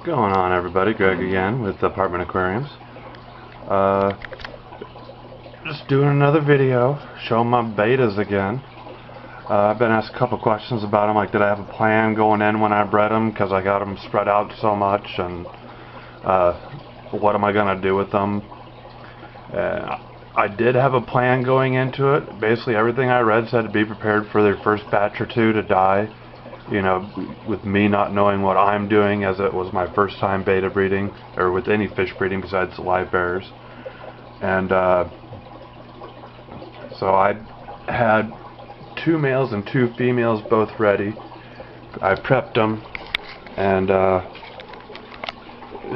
Going on, everybody? Greg again with Apartment Aquariums. Just doing another video showing my bettas again. I've been asked a couple questions about them, like did I have a plan going in when I bred them, because I got them spread out so much, and what am I going to do with them. I did have a plan going into it. Basically everything I read said to be prepared for their first batch or two to die. You know, with me not knowing what I'm doing, as it was my first time betta breeding, or with any fish breeding besides live bears. And so I had 2 males and 2 females both ready. I prepped them and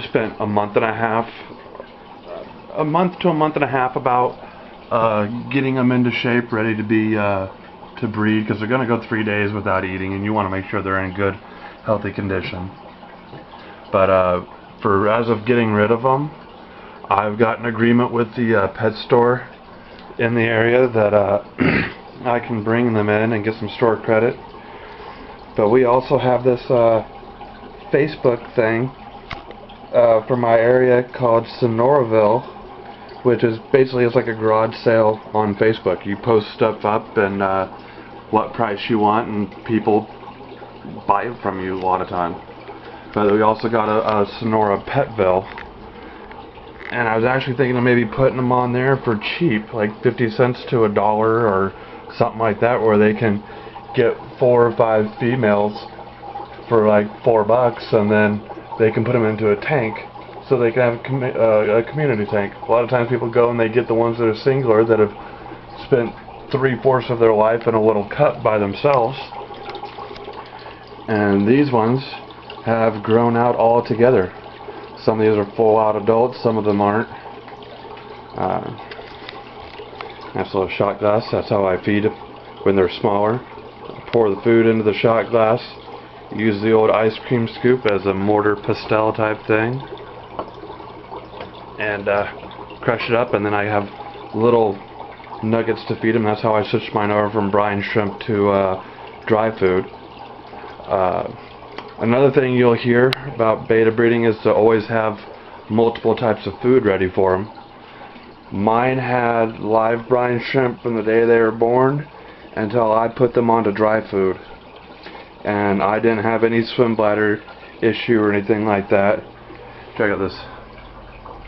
spent a month to a month and a half about getting them into shape, ready to be to breed, because they're going to go 3 days without eating, and you want to make sure they're in good, healthy condition. But for as of getting rid of them, I've got an agreement with the pet store in the area that I can bring them in and get some store credit. But we also have this Facebook thing for my area called Sonoraville, which is basically it's like a garage sale on Facebook. You post stuff up and what price you want, and people buy it from you a lot of time. But we also got a Sonora Petville, and I was actually thinking of maybe putting them on there for cheap, like 50 cents to $1 or something like that, where they can get 4 or 5 females for like $4, and then they can put them into a tank, so they can have a community tank. A lot of times people go and they get the ones that are singular, that have spent 3/4 of their life in a little cup by themselves, and these ones have grown out all together. Some of these are full out adults, some of them aren't. Nice little shot glass. That's how I feed when they're smaller. Pour the food into the shot glass. Use the old ice cream scoop as a mortar pestle type thing, and crush it up, and then I have little nuggets to feed them. That's how I switched mine over from brine shrimp to dry food. Another thing you'll hear about betta breeding is to always have multiple types of food ready for them. Mine had live brine shrimp from the day they were born until I put them onto dry food, and I didn't have any swim bladder issue or anything like that. Check out this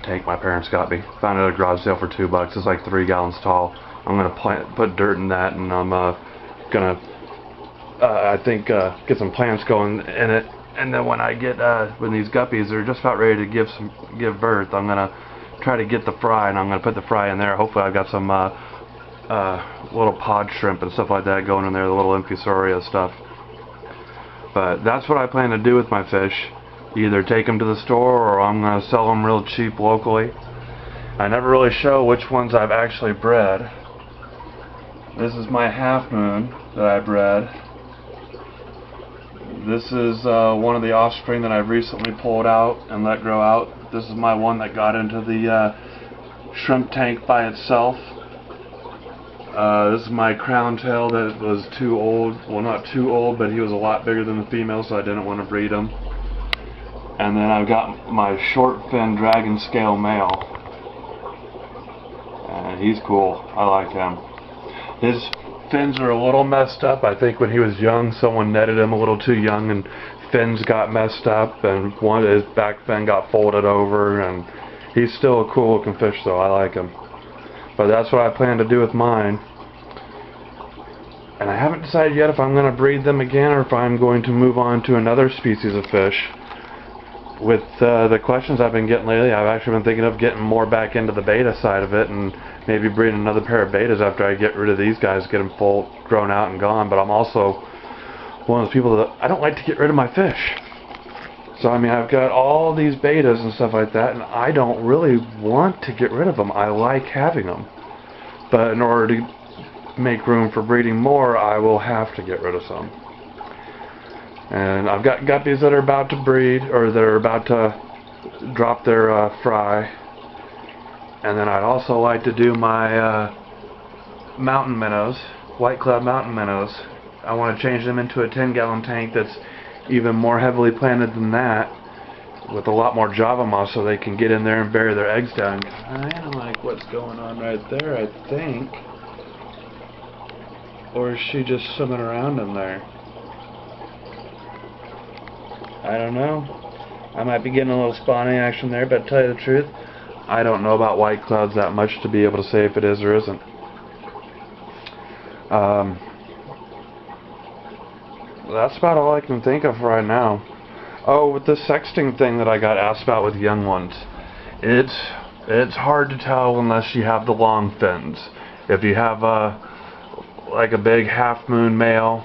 tank my parents got me. Found it at a garage sale for $2. It's like 3 gallons tall. I'm gonna put dirt in that, and I'm gonna I think get some plants going in it. And then when I get when these guppies are just about ready to give birth, I'm gonna try to get the fry, and I'm gonna put the fry in there. Hopefully I've got some little pod shrimp and stuff like that going in there, the little infusoria stuff. But that's what I plan to do with my fish. Either take them to the store, or I'm going to sell them real cheap locally. I never really show which ones I've actually bred. This is my half moon that I bred. This is one of the offspring that I've recently pulled out and let grow out. This is my one that got into the shrimp tank by itself. This is my crown tail that was too old. Well, not too old, but he was a lot bigger than the female, so I didn't want to breed him. And then I've got my short fin dragon scale male, and he's cool. I like him. His fins are a little messed up. I think when he was young, someone netted him a little too young, and fins got messed up, and one of his back fin got folded over, and he's still a cool looking fish, though. I like him. But that's what I plan to do with mine. And I haven't decided yet if I'm going to breed them again, or if I'm going to move on to another species of fish. With the questions I've been getting lately, I've actually been thinking of getting more back into the betta side of it, and maybe breeding another pair of bettas after I get rid of these guys, get them full grown out and gone. But I'm also one of those people that I don't like to get rid of my fish. So I mean, I've got all these bettas and stuff like that, and I don't really want to get rid of them. I like having them. But in order to make room for breeding more, I will have to get rid of some. And I've got guppies that are about to breed, or that are about to drop their fry. And then I'd also like to do my mountain minnows, white cloud mountain minnows. I want to change them into a 10-gallon tank that's even more heavily planted than that, with a lot more Java moss so they can get in there and bury their eggs down. Kind of like what's going on right there, I think. Or is she just swimming around in there? I don't know. I might be getting a little spawning action there, but to tell you the truth, I don't know about white clouds that much to be able to say if it is or isn't. That's about all I can think of right now. Oh, with the sexting thing that I got asked about with young ones, it's hard to tell unless you have the long fins. If you have like a big half moon male,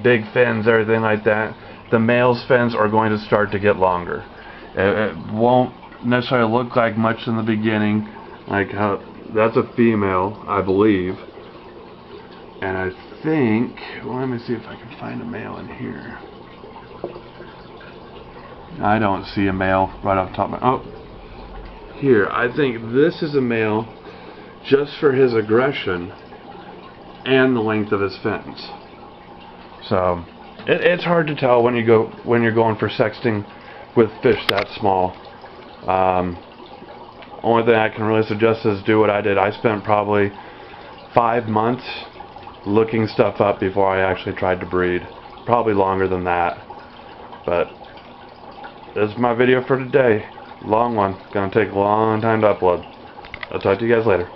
big fins, everything like that, the male's fins are going to start to get longer. It won't necessarily look like much in the beginning, like how that's a female, I believe, and I think, well, let me see if I can find a male in here. I don't see a male right off the top of my... Oh, here, I think this is a male just for his aggression and the length of his fins. So it's hard to tell when you're going for sexting with fish that small. Only thing I can really suggest is do what I did. I spent probably 5 months looking stuff up before I actually tried to breed. Probably longer than that. But this is my video for today. Long one. Gonna take a long time to upload. I'll talk to you guys later.